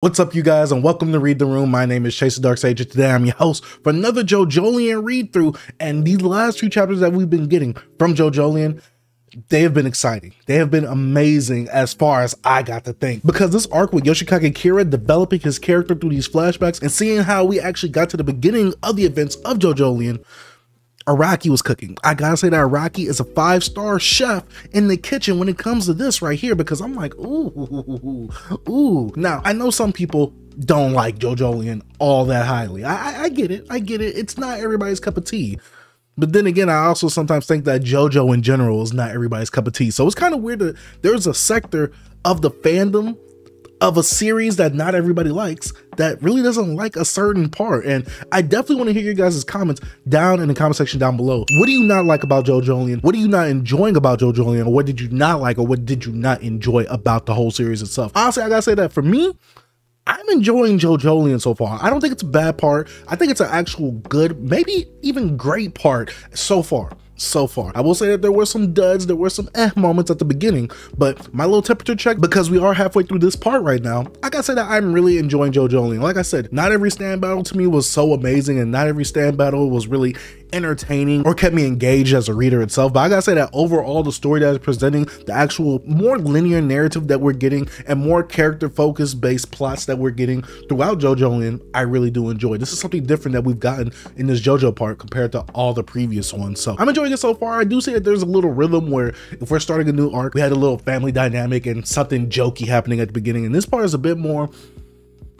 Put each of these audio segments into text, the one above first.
What's up, you guys, and welcome to Read the Room. My name is Chase the Dark Sage, and today I'm your host for another JoJolion read through. And these last few chapters that we've been getting from JoJolion, they have been exciting. They have been amazing as far as I got to think, because this arc with Yoshikage Kira developing his character through these flashbacks and seeing how we actually got to the beginning of the events of JoJolion. Araki was cooking. I gotta say that Araki is a 5-star chef in the kitchen when it comes to this right here, because I'm like, ooh. Now, I know some people don't like JoJolion all that highly. I get it. It's not everybody's cup of tea. But then again, I also sometimes think that JoJo in general is not everybody's cup of tea. So it's kind of weird that there's a sector of the fandom of a series that not everybody likes that really doesn't like a certain part. And I definitely want to hear your guys' comments down in the comment section down below. What do you not like about JoJolion? What are you not enjoying about JoJolion? Or what did you not like, or what did you not enjoy about the whole series itself? Honestly, I gotta say that for me, I'm enjoying JoJolion so far. I don't think it's a bad part. I think it's an actual good, maybe even great part so far. I will say that there were some duds, there were some moments at the beginning, but my little temperature check, because we are halfway through this part right now, I gotta say that I'm really enjoying JoJolion. Like I said, not every stand battle to me was so amazing, and not every stand battle was really entertaining or kept me engaged as a reader itself, but I gotta say that overall the story that is presenting, the actual more linear narrative that we're getting, and more character focused based plots that we're getting throughout JoJolion, I really do enjoy. This is something different that we've gotten in this JoJo part compared to all the previous ones, so I'm enjoying it so far. I do see that there's a little rhythm where if we're starting a new arc, we had a little family dynamic and something jokey happening at the beginning, and this part is a bit more,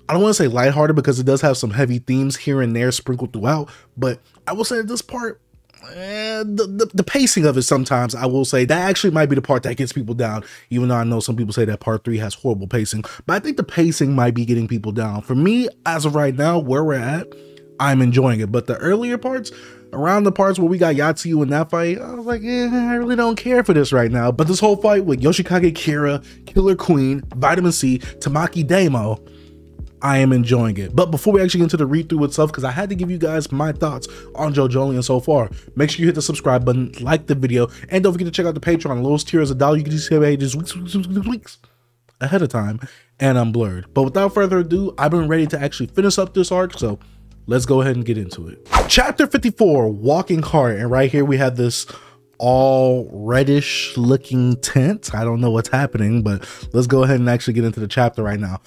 I don't want to say lighthearted, because it does have some heavy themes here and there sprinkled throughout, but I will say that this part, the pacing of it sometimes, I will say that actually might be the part that gets people down, even though I know some people say that part 3 has horrible pacing, but I think the pacing might be getting people down. For me, as of right now, where we're at, I'm enjoying it, but the earlier parts, around the parts where we got Yatsuyu in that fight, I was like, I really don't care for this right now. But this whole fight with Yoshikage Kira, Killer Queen, Vitamin C, Tamaki Damo, I am enjoying it. But before we actually get into the read through itself, because I had to give you guys my thoughts on JoJolion so far, make sure you hit the subscribe button, like the video, and don't forget to check out the Patreon. The lowest tier is $1. You can just see pages weeks ahead of time and unblurred. But without further ado, I've been ready to actually finish up this arc, so let's go ahead and get into it. Chapter 54, Walking Heart, and right here we have this all reddish looking tent. I don't know what's happening, but let's go ahead and actually get into the chapter right now.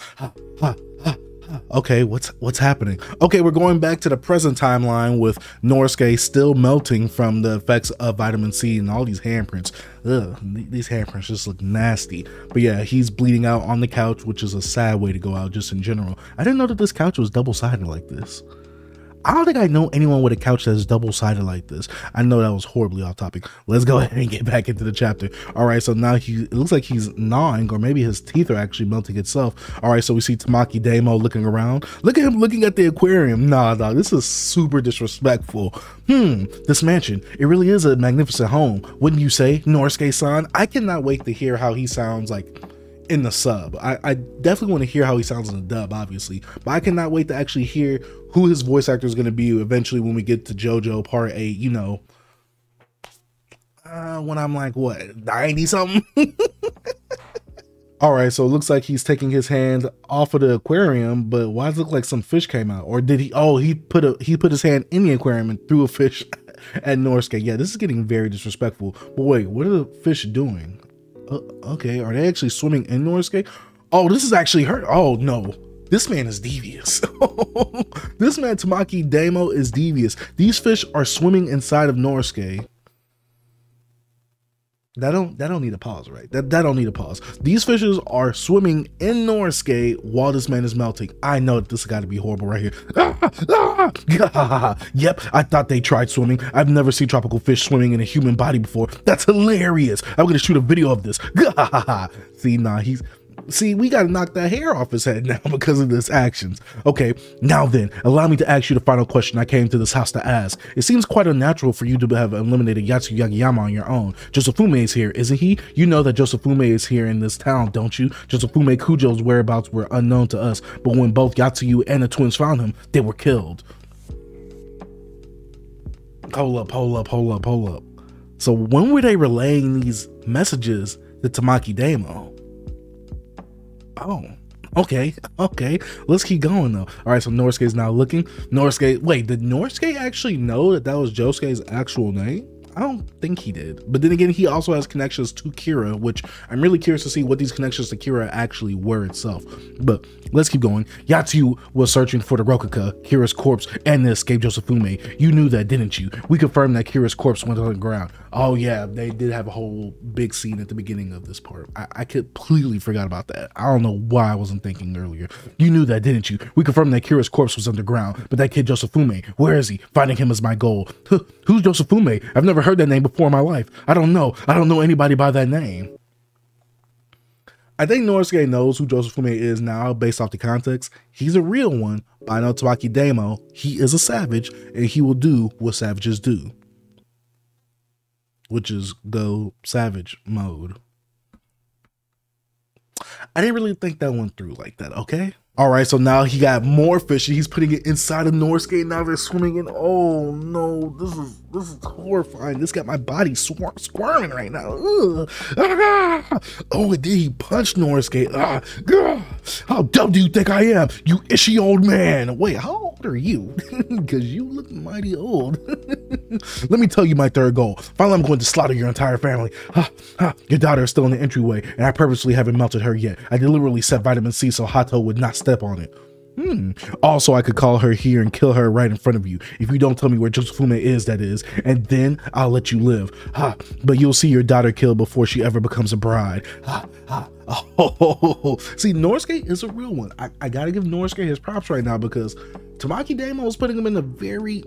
Okay, what's happening? Okay, we're going back to the present timeline with Norisuke still melting from the effects of vitamin C and all these handprints. Ugh, these handprints just look nasty. But yeah, he's bleeding out on the couch, which is a sad way to go out just in general. I didn't know that this couch was double-sided like this. I don't think I know anyone with a couch that's double-sided like this. I know that was horribly off topic. Let's go ahead and get back into the chapter. All right, so now it looks like he's gnawing, or maybe his teeth are actually melting itself. All right, so we see Tamaki Damo looking around. Look at him looking at the aquarium. Nah, this is super disrespectful. This mansion, it really is a magnificent home, wouldn't you say, Norisuke-san? I cannot wait to hear how he sounds like in the sub. I definitely want to hear how he sounds in the dub, obviously, but I cannot wait to actually hear who his voice actor is going to be eventually when we get to JoJo Part 8, you know, when I'm like, what, 90 something? All right, so it looks like he's taking his hand off of the aquarium, but why does it look like some fish came out? Or did he, oh, he put his hand in the aquarium and threw a fish at Norisuke. Yeah, this is getting very disrespectful. But wait, what are the fish doing? Okay, are they actually swimming in Norisuke? Oh, this is actually hurt. Oh no, this man is devious. This man Tamaki Damo is devious. These fish are swimming inside of Norisuke. That don't need a pause, right? That don't need a pause. These fishes are swimming in Norisuke while this man is melting. I know that this has got to be horrible right here. Yep, I thought they tried swimming. I've never seen tropical fish swimming in a human body before. That's hilarious. I'm gonna shoot a video of this. See, nah, see, we gotta knock that hair off his head now because of his actions. Okay, now then, allow me to ask you the final question I came to this house to ask. It seems quite unnatural for you to have eliminated Yatsuyu Yagiyama on your own. Josufume is here, isn't he? You know that Josufume is here in this town, don't you? Josufume Kujo's whereabouts were unknown to us, but when both Yatsuyu and the twins found him, they were killed. Hold up. So when were they relaying these messages to Tamaki Damo? Oh, Okay, okay. Let's keep going though. All right, so Norisuke's now looking. Norisuke, wait, did Norisuke actually know that that was Josuke's actual name? I don't think he did. But then again, he also has connections to Kira, which I'm really curious to see what these connections to Kira actually were itself. But let's keep going. Yatsu was searching for the Rokuka, Kira's corpse, and the escaped Josefume. You knew that, didn't you? We confirmed that Kira's corpse went on the ground. Oh yeah, they did have a whole big scene at the beginning of this part. I completely forgot about that. I don't know why I wasn't thinking earlier. You knew that, didn't you? We confirmed that Kira's corpse was underground, but that kid Josefume, where is he? Finding him is my goal. Who's Josefume? I've never heard that name before in my life. I don't know anybody by that name. I think Norisuke knows who Josefume is now based off the context. He's a real one, but I know Tamaki Damo, he is a savage, and he will do what savages do, which is go savage mode. I didn't really think that went through like that, okay? All right, so now he got more fish and he's putting it inside of Norisuke. Now they're swimming in. Oh no, this is horrifying. This got my body squirming right now. Ah! Oh, and then he punched Norisuke. How dumb do you think I am, you ishy old man? Wait, how old are you? Because you look mighty old. Let me tell you my third goal. Finally, I'm going to slaughter your entire family. Your daughter is still in the entryway, and I purposely haven't melted her yet. I deliberately set vitamin C so Hato would not step on it. Also, I could call her here and kill her right in front of you if you don't tell me where Josefume is, that is, and then I'll let you live. But you'll see your daughter killed before she ever becomes a bride. Oh, see, Norisuke is a real one. I gotta give Norisuke his props right now because Tamaki Damo is putting him in a very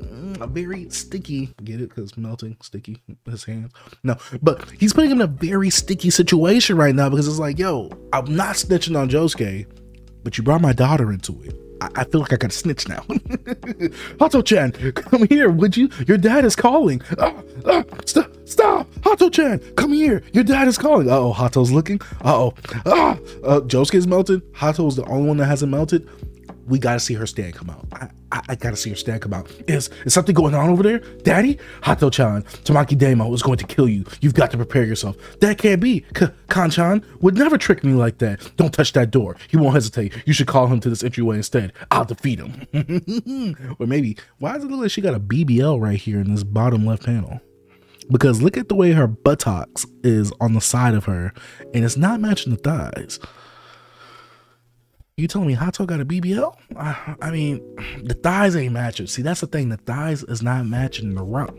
sticky, get it? Because melting, sticky, his hands. No, but he's putting him in a very sticky situation right now because it's like, yo, I'm not snitching on Josuke, but you brought my daughter into it. I feel like I gotta snitch now. Hato-chan, come here, would you? Your dad is calling. Stop! Hato-chan, come here. Your dad is calling. Uh-oh, Hato's looking. Josuke's melted. Hato's the only one that hasn't melted. We gotta see her stand come out. I gotta see her stand come out. Is something going on over there? Daddy? Hato-chan, Tamaki Damo is going to kill you. You've got to prepare yourself. That can't be. Kan-chan would never trick me like that. Don't touch that door. He won't hesitate. You should call him to this entryway instead. I'll defeat him. Or maybe, why does it look like she got a BBL right here in this bottom left panel? Because look at the way her buttocks is on the side of her, and it's not matching the thighs. You telling me Hato got a BBL? I mean, the thighs ain't matching. See, that's the thing. The thighs is not matching the rump.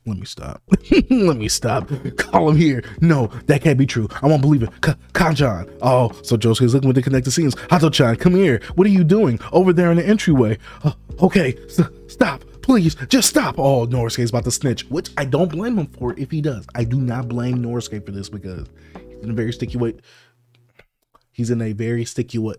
Let me stop. Let me stop. Call him here. No, that can't be true. I won't believe it. Kan-chan. Oh, so Josuke's looking with the connected scenes. Hato-chan, come here. What are you doing over there in the entryway? Okay, stop. Please, just stop. Oh, Norisuke's about to snitch, which I don't blame him for if he does. I do not blame Norisuke for this because he's in a very sticky way. He's in a very sticky way.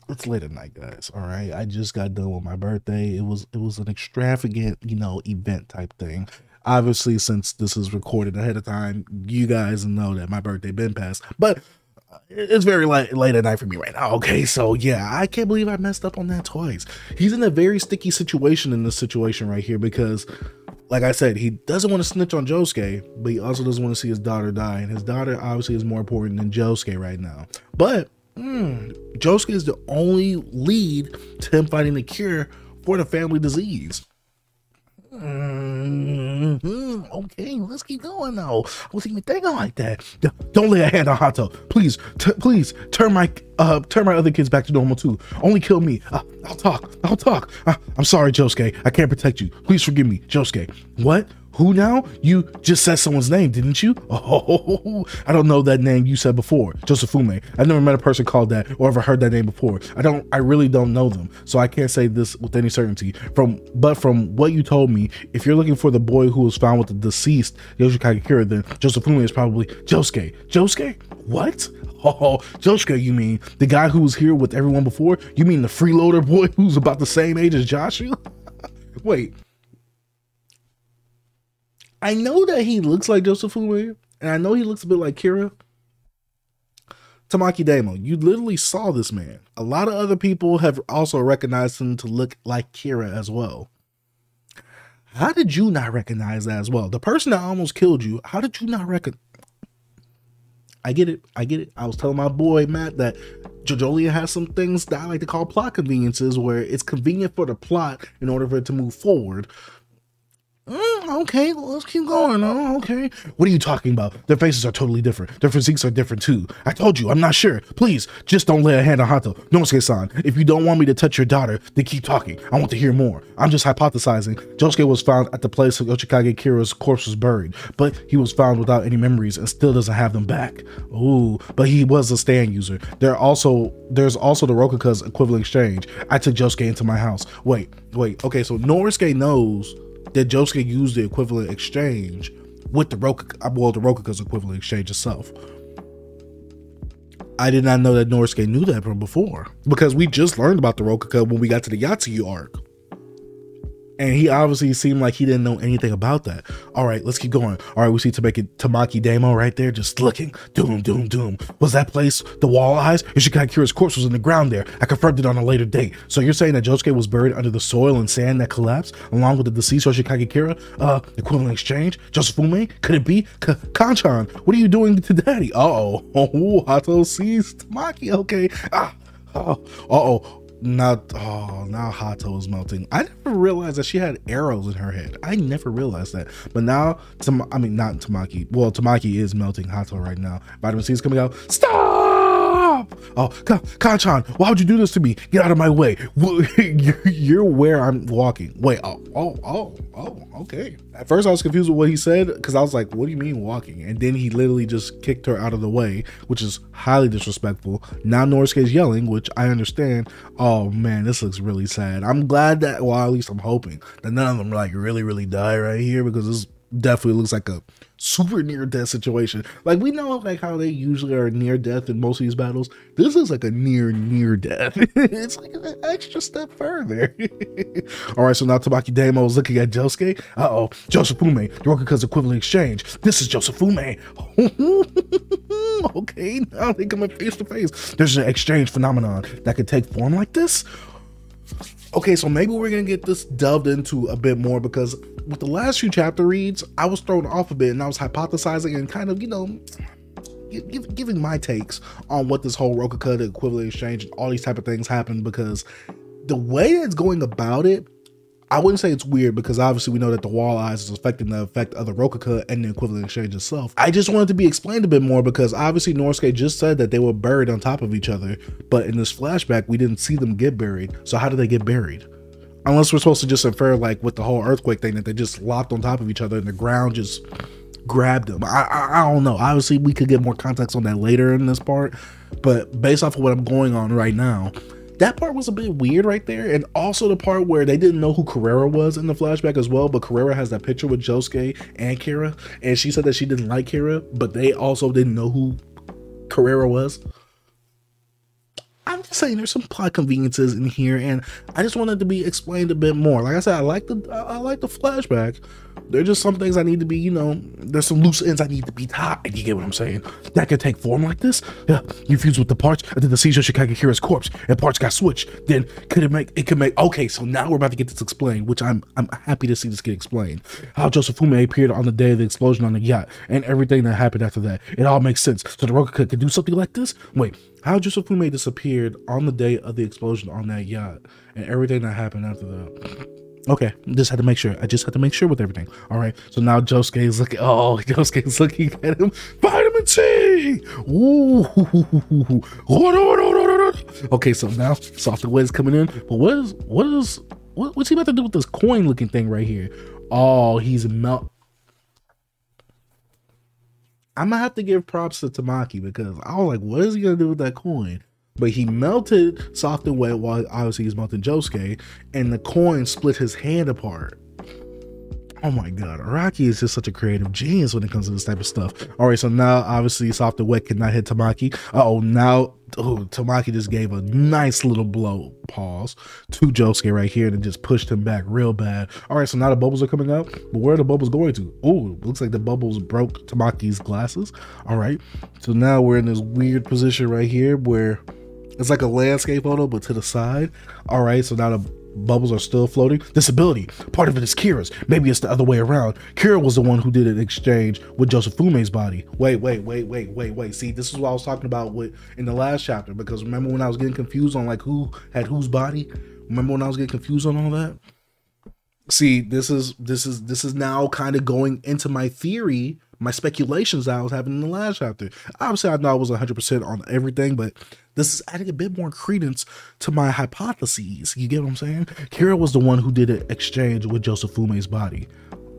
It's late at night, guys. All right, I just got done with my birthday. It was an extravagant, event type thing. Obviously, since this is recorded ahead of time, you guys know that my birthday been passed, but it's very late at night for me right now. Okay, so yeah, I can't believe I messed up on that twice. He's in a very sticky situation in this situation right here because, like I said, he doesn't want to snitch on Josuke, but he also doesn't want to see his daughter die, and his daughter obviously is more important than Josuke right now. But Josuke is the only lead to him finding the cure for the family disease. Okay, let's keep going though. I wasn't even thinking like that. Don't lay a hand on Hato. Please turn my other kids back to normal too. Only kill me. I'll talk. I'm sorry, Josuke. I can't protect you. Please forgive me, Josuke. What? Who now? You just said someone's name, didn't you? Oh, I don't know that name you said before. Josefume. I've never met a person called that or ever heard that name before. I really don't know them. So I can't say this with any certainty. But from what you told me, if you're looking for the boy who was found with the deceased Yoshikage Kira, then Josefume is probably Josuke. Josuke? What? Oh, Josuke, you mean the guy who was here with everyone before? You mean the freeloader boy who's about the same age as Joshua? Wait. I know that he looks like Josefume, and I know he looks a bit like Kira. Tamaki Damo, you literally saw this man. A lot of other people have also recognized him to look like Kira as well. How did you not recognize that as well? The person that almost killed you, how did you not recognize? I get it. I get it. I was telling my boy Matt that JoJolion has some things that I like to call plot conveniences, where it's convenient for the plot in order for it to move forward. Okay, well, let's keep going. Oh, okay. What are you talking about? Their faces are totally different. Their physiques are different too. I told you, I'm not sure. Please, just don't lay a hand on Hato. Nosuke-san, if you don't want me to touch your daughter, then keep talking. I want to hear more. I'm just hypothesizing. Josuke was found at the place where Yoshikage Kira's corpse was buried, but he was found without any memories and still doesn't have them back. Ooh, but he was a stand user. There's also the Rokuka's equivalent exchange. I took Josuke into my house. Wait. Okay, so Norisuke knows that Josuke used the equivalent exchange with the Rokuka, well, the Rokuka's equivalent exchange itself. I did not know that Norisuke knew that from before, because we just learned about the Rokuka when we got to the Yatsuyu arc. And he obviously seemed like he didn't know anything about that. All right, let's keep going. All right, we see Tamaki DAMO right there, just looking. Doom. Was that place the wall eyes? Yoshikage Kira's corpse was in the ground there. I confirmed it on a later date. So you're saying that Josuke was buried under the soil and sand that collapsed, along with the deceased Yoshikage Kira? Equivalent exchange? Josefume? Could it be? Kanchan, what are you doing to daddy? Oh, Hato sees Tamaki. Okay. Now Hato is melting. I never realized that she had arrows in her head. I never realized that. But now, not Tamaki. Well, Tamaki is melting Hato right now. Vitamin C is coming out. Stop! Oh, Kanchan, why would you do this to me? Get out of my way. You're where I'm walking. Wait, okay. At first I was confused with what he said, because I was like, what do you mean walking? And then he literally just kicked her out of the way, which is highly disrespectful. Now Norisuke's yelling, which I understand. Oh man, this looks really sad. I'm glad that, well, at least I'm hoping that none of them like really die right here, because this definitely looks like a super near death situation. Like, we know like how they usually are near death in most of these battles. This is like a near death. It's like an extra step further. All right, so now Tamaki DAMO is looking at Josuke. Josefume, Rokuka's equivalent exchange. This is Josefume. Okay, now they come face to face. There's an exchange phenomenon that could take form like this. Okay, so maybe we're gonna get this delved into a bit more, because with the last few chapter reads, I was thrown off a bit and I was hypothesizing and kind of, you know, giving my takes on what this whole Rokuka, the equivalent exchange, and all these type of things happened, because the way it's going about it, I wouldn't say it's weird, because obviously we know that the wall eyes is affecting the effect of the Rokuka and the equivalent exchange itself. I just wanted to be explained a bit more, because obviously Norisuke just said that they were buried on top of each other, but in this flashback we didn't see them get buried. So how did they get buried? Unless we're supposed to just infer, like with the whole earthquake thing, that they just locked on top of each other and the ground just grabbed them. I don't know. Obviously we could get more context on that later in this part, but based off of what I'm going on right now, that part was a bit weird right there. And also the part where they didn't know who Carrera was in the flashback as well, but Carrera has that picture with Josuke and Kira, and she said that she didn't like Kira, but they also didn't know who Carrera was. I'm just saying there's some plot conveniences in here, and I just wanted to be explained a bit more. Like I said, I like the flashback. There's just some things I need to be, you know, there's some loose ends I need to be tied. You get what I'm saying? That could take form like this. Yeah, you fused with the parts, and then the Seizure Yoshikage Kira's corpse, and parts got switched. Then it could make, okay, so now we're about to get this explained, which I'm happy to see this get explained. How Josefume appeared on the day of the explosion on the yacht, and everything that happened after that. It all makes sense. So the Rokuka could do something like this? Wait, how Josefume disappeared on the day of the explosion on that yacht, and everything that happened after that. Okay, just had to make sure. I just had to make sure with everything. All right, so now Josuke is looking. Oh, Josuke is looking at him. Vitamin C. Ooh. Okay, so now Soft Away is coming in. But what's he about to do with this coin looking thing right here? Oh, he's melt. I'm gonna have to give props to Tamaki, because I was like, what is he gonna do with that coin? But he melted Soft and Wet while obviously he's melting Josuke, and the coin split his hand apart. Oh my god, Araki is just such a creative genius when it comes to this type of stuff. All right, so now obviously Soft and Wet cannot hit Tamaki. Tamaki just gave a nice little blow, pause, to Josuke right here, and just pushed him back real bad. All right, so now the bubbles are coming out, but where are the bubbles going to? Oh, looks like the bubbles broke Tamaki's glasses. All right, so now we're in this weird position right here where it's like a landscape photo, but to the side. All right, so now Bubbles are still floating. This ability, part of it is Kira's. Maybe it's the other way around. Kira was the one who did an exchange with Josefume's body. Wait. See, this is what I was talking about in the last chapter, because remember when I was getting confused on like who had whose body? Remember when I was getting confused on all that? See, this is now kind of going into my theory, my speculations that I was having in the last chapter. Obviously, I know I was 100% on everything, but this is adding a bit more credence to my hypotheses. You get what I'm saying? Kira was the one who did an exchange with Josefume's body.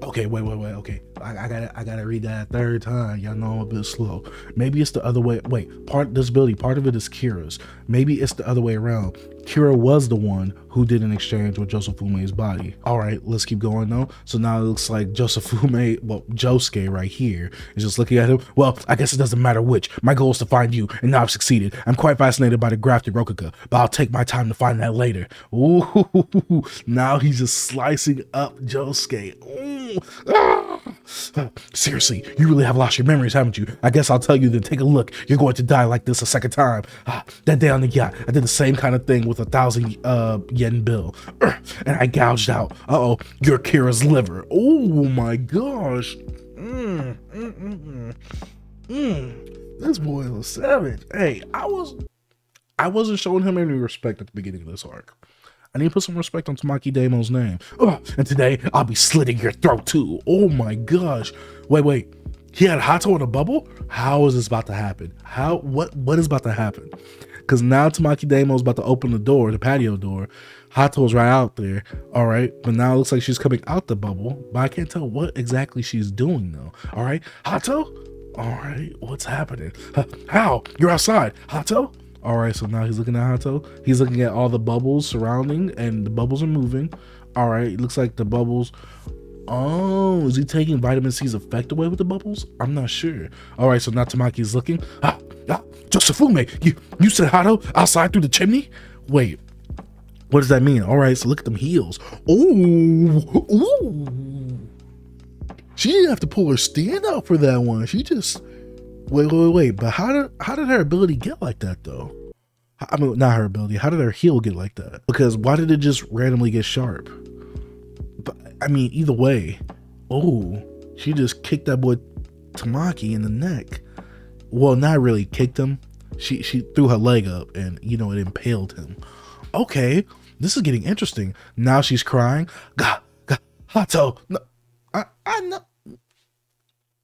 Okay, wait. Okay, I gotta read that a third time. Y'all know I'm a bit slow. Maybe it's the other way. Wait, this ability, part of it is Kira's. Maybe it's the other way around. Kira was the one who did an exchange with Josefume's body. All right, let's keep going though. So now it looks like Josefume, well, Josuke right here is just looking at him. Well, I guess it doesn't matter which. My goal is to find you, and now I've succeeded. I'm quite fascinated by the grafted Rokuga, but I'll take my time to find that later. Ooh, now he's just slicing up Josuke. Seriously, you really have lost your memories, haven't you? I guess I'll tell you then. Take a look. You're going to die like this a second time. That day on the yacht, I did the same kind of thing with 1,000 yen bill, and I gouged out. You're Kira's liver. Oh my gosh. This boy was savage. Hey, I wasn't showing him any respect at the beginning of this arc. I need to put some respect on Tamaki Damo's name. And today, I'll be slitting your throat too. Oh my gosh. Wait. He had Hato in a bubble? How is this about to happen? What is about to happen? Because now Tamaki Damo's about to open the door, the patio door. Hato's right out there. All right. But now it looks like she's coming out the bubble. But I can't tell what exactly she's doing though. All right. Hato? All right. What's happening? How? You're outside. Hato? All right, so now he's looking at Hato. He's looking at all the bubbles surrounding, and the bubbles are moving. All right, it looks like the bubbles. Oh, is he taking vitamin C's effect away with the bubbles? I'm not sure. All right, so now Tamaki's looking. Josefume, you said Hato outside through the chimney? Wait, what does that mean? All right, so look at them heels. Ooh. She didn't have to pull her stand out for that one. She just... Wait, but how did her ability get like that though? I mean, not her ability. How did her heel get like that? Because why did it just randomly get sharp? But I mean, either way, she just kicked that boy Tamaki in the neck. Well, not really kicked him. She threw her leg up and it impaled him. Okay, this is getting interesting. Now she's crying. Hato, no, I know.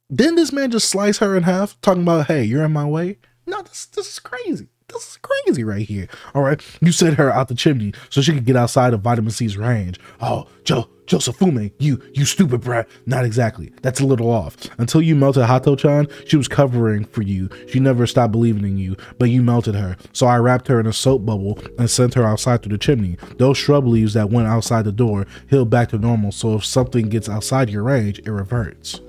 Didn't this man just slice her in half, talking about, hey, you're in my way? No, this is crazy. This is crazy right here. All right, you sent her out the chimney so she could get outside of vitamin C's range. Oh, Josefume, you stupid brat. Not exactly. That's a little off. Until you melted Hato-chan, she was covering for you. She never stopped believing in you, but you melted her. So I wrapped her in a soap bubble and sent her outside through the chimney. Those shrub leaves that went outside the door healed back to normal, so if something gets outside your range, it reverts.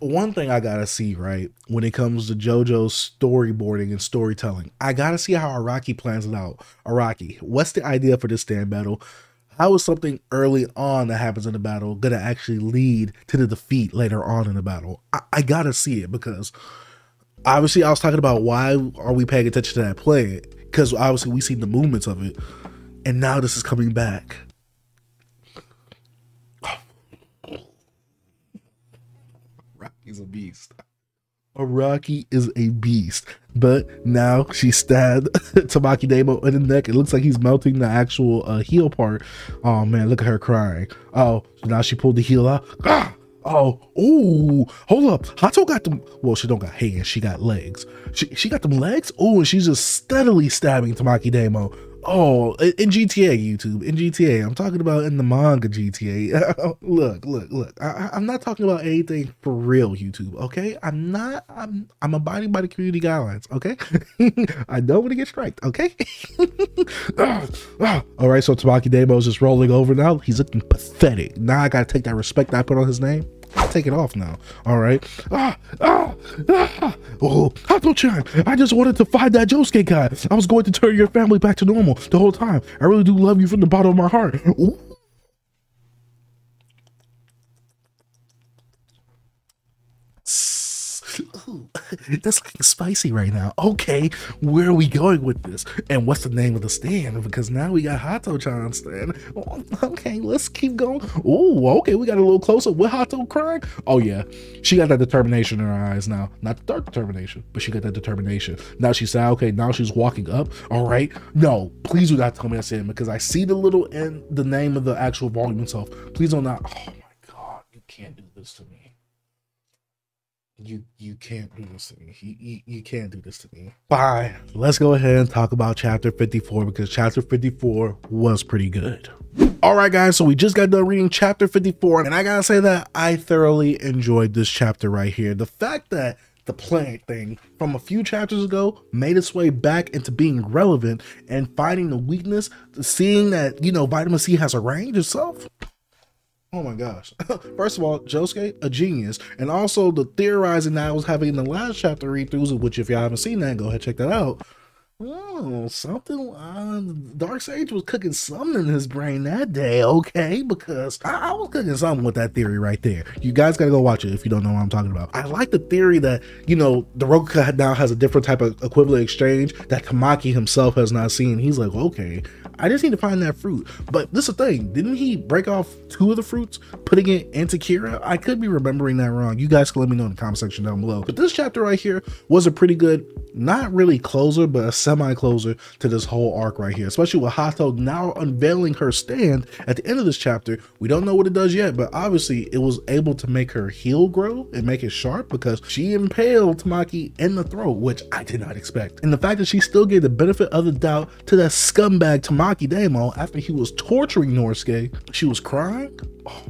One thing I gotta see, right, when it comes to JoJo's storyboarding and storytelling, I gotta see how Araki plans it out. Araki, what's the idea for this stand battle? How is something early on that happens in the battle gonna actually lead to the defeat later on in the battle? I gotta see it, because obviously I was talking about why are we paying attention to that play, because obviously we see the movements of it, and now this is coming back. He's a beast. Araki is a beast. But now she stabbed Tamaki Damo in the neck. It looks like he's melting the actual heel part. Oh man, look at her crying. Oh, so now she pulled the heel out. Hold up. Hato got them. Well, she don't got hands. She got legs. She got them legs. Oh, and she's just steadily stabbing Tamaki Damo. Oh, in GTA, YouTube, in GTA. I'm talking about in the manga GTA. Look. I'm not talking about anything for real, YouTube. Okay, I'm abiding by the community guidelines. Okay, I don't want to get striked. Okay. All right, so Tamaki Damo's just rolling over now. He's looking pathetic. Now I gotta take that respect I put on his name. I'll take it off now. All right. Oh, Hato-chan, I just wanted to find that Josuke guy. I was going to turn your family back to normal the whole time. I really do love you from the bottom of my heart. Ooh. that's looking spicy right now. Okay, where are we going with this? And what's the name of the stand? Because now we got Hato-chan stand. Oh, okay, let's keep going. Oh, okay, we got a little closer. With Hato crying? Oh yeah, she got that determination in her eyes now. Not the dark determination, but she got that determination. Now she said, okay, now she's walking up. All right, no, please do not tell me that's it, because I see the little end, the name of the actual volume itself. Please don't not. Oh my God, you can't do this to me. You can't do this to me. You can't do this to me. Bye. Let's go ahead and talk about chapter 54, because chapter 54 was pretty good. All right, guys, so we just got done reading chapter 54, and I gotta say that I thoroughly enjoyed this chapter right here. The fact that the planet thing from a few chapters ago made its way back into being relevant and finding the weakness, seeing that, you know, vitamin C has a range itself. Oh my gosh. First of all, Josuke, a genius. And also the theorizing that I was having in the last chapter read-throughs, which if y'all haven't seen that, go ahead and check that out. Oh, something, Dark Sage was cooking something in his brain that day, okay? Because I was cooking something with that theory right there. You guys gotta go watch it if you don't know what I'm talking about. I like the theory that, you know, the Rokuka now has a different type of equivalent exchange that Tamaki himself has not seen. He's like, okay, I just need to find that fruit. But this is the thing, didn't he break off 2 of the fruits, putting it into Kira? I could be remembering that wrong. You guys can let me know in the comment section down below. But this chapter right here was a pretty good, not really closer, but a semi-closer to this whole arc right here, especially with Hato now unveiling her stand at the end of this chapter. We don't know what it does yet, but obviously it was able to make her heel grow and make it sharp, because she impaled Tamaki in the throat, which I did not expect. And the fact that she still gave the benefit of the doubt to that scumbag Tamaki Damo after he was torturing Norisuke. She was crying. Oh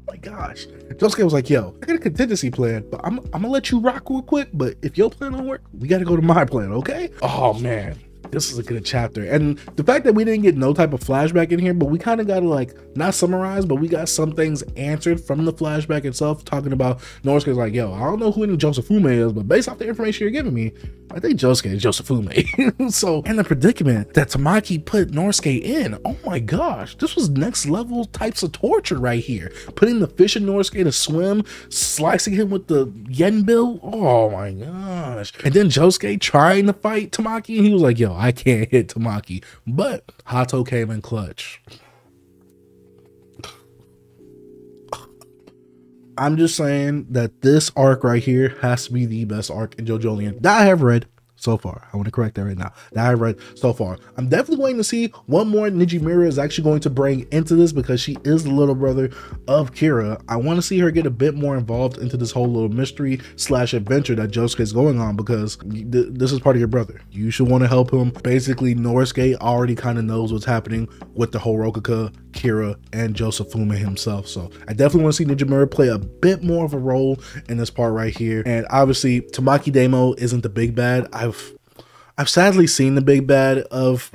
my gosh. Josuke was like, yo, I got a contingency plan, but I'm gonna let you rock real quick, but if your plan don't work, we gotta go to my plan, okay? Oh man, this is a good chapter. And the fact that we didn't get no type of flashback in here, but we kind of got to, like, not summarize, but we got some things answered from the flashback itself, talking about Norisuke's like, yo, I don't know who any Josefume is, but based off the information you're giving me, I think Josuke is Josefume. So, and the predicament that Tamaki put Norisuke in, oh my gosh, this was next level types of torture right here. Putting the fish in Norisuke to swim, slicing him with the yen bill, oh my gosh. And then Josuke trying to fight Tamaki, and he was like, yo, I can't hit Tamaki, but Hato came in clutch. I'm just saying that this arc right here has to be the best arc in JoJolion that I have read so far. I want to correct that right now. That I read so far. I'm definitely waiting to see what more Nijimura is actually going to bring into this, because she is the little brother of Kira. I want to see her get a bit more involved into this whole little mystery slash adventure that Josuke is going on, because this is part of your brother. You should want to help him. Basically, Norisuke already kind of knows what's happening with the whole Rokuka, Kira, and Josefume himself. So I definitely want to see Nijimura play a bit more of a role in this part right here. And obviously, Tamaki Damo isn't the big bad. I've sadly seen the big bad of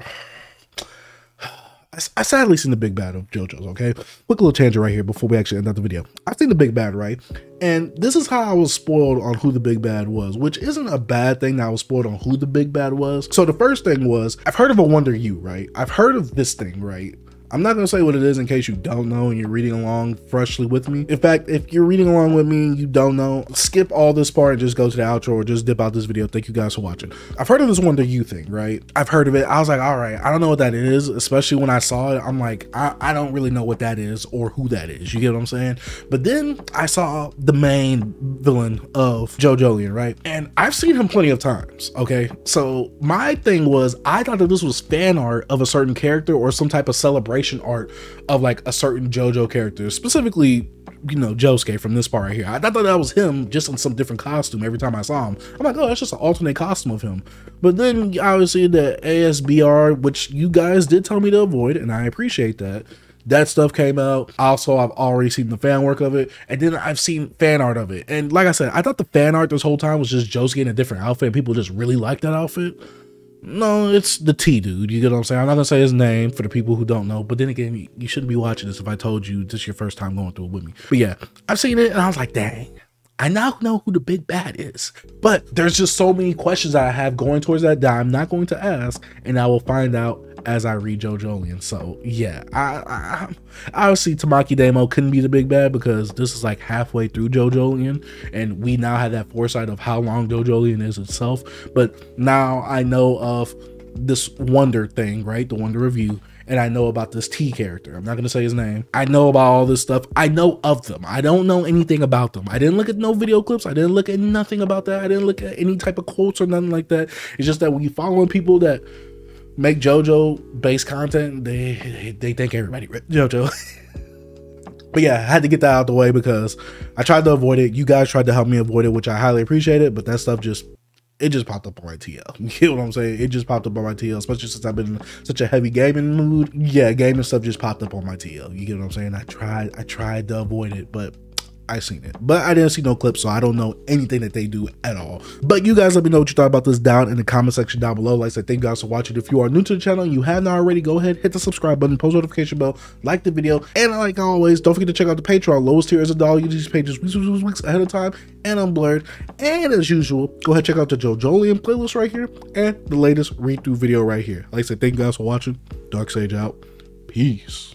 I've sadly seen the big bad of JoJo's, okay? Quick little tangent right here before we actually end out the video. I've seen the big bad, right? And this is how I was spoiled on who the big bad was, which isn't a bad thing that I was spoiled on who the big bad was. So the first thing was, I've heard of a Wonder U, right? I've heard of this thing, right? I'm not gonna say what it is in case you don't know and you're reading along freshly with me. In fact, if you're reading along with me and you don't know, skip all this part and just go to the outro or just dip out this video. Thank you guys for watching. I've heard of this Wonder U thing, right? I've heard of it. I was like, all right, I don't know what that is, especially when I saw it. I'm like, I don't really know what that is or who that is. You get what I'm saying? But then I saw the main villain of JoJolion, right? And I've seen him plenty of times, okay? So my thing was, I thought that this was fan art of a certain character or some type of celebration art of like a certain JoJo character, specifically, you know, Josuke from this part right here. I thought that was him just in some different costume every time I saw him. I'm like, oh, that's just an alternate costume of him. But then obviously the ASBR, which you guys did tell me to avoid, and I appreciate that. That stuff came out. Also, I've already seen the fan work of it, and then I've seen fan art of it. And like I said, I thought the fan art this whole time was just Josuke in a different outfit, and people just really like that outfit. No, it's the T dude. You get what I'm saying? I'm not gonna say his name for the people who don't know, but then again, you shouldn't be watching this if I told you this is your first time going through it with me. But yeah, I've seen it and I was like, dang, I now know who the big bad is. But there's just so many questions I have going towards that I'm not going to ask, and I will find out as I read JoJolion. So yeah, I obviously Tamaki Damo couldn't be the big bad because this is like halfway through JoJolion, and we now have that foresight of how long JoJolion is itself. But now I know of this Wonder thing, right? The Wonder review. And I know about this T character. I'm not going to say his name. I know about all this stuff. I know of them. I don't know anything about them. I didn't look at no video clips. I didn't look at nothing about that. I didn't look at any type of quotes or nothing like that. It's just that when you following people that make JoJo based content, they think everybody JoJo. But yeah, I had to get that out the way because I tried to avoid it. You guys tried to help me avoid it, which I highly appreciate it. But that stuff just popped up on my TL. You get what I'm saying? It just popped up on my TL, especially since I've been in such a heavy gaming mood. Yeah, gaming stuff just popped up on my TL. You get what I'm saying? I tried to avoid it, but I seen it. But I didn't see no clips, so I don't know anything that they do at all. But you guys let me know what you thought about this down in the comment section down below. Like I said, thank you guys for watching. If you are new to the channel and you have not already, go ahead, hit the subscribe button, post notification bell, like the video, and like always, don't forget to check out the Patreon. Lowest tier is $1. You get these pages weeks ahead of time and unblurred. And as usual, go ahead, check out the JoJolion playlist right here and the latest read through video right here. Like I said, thank you guys for watching. Dark Sage out. Peace.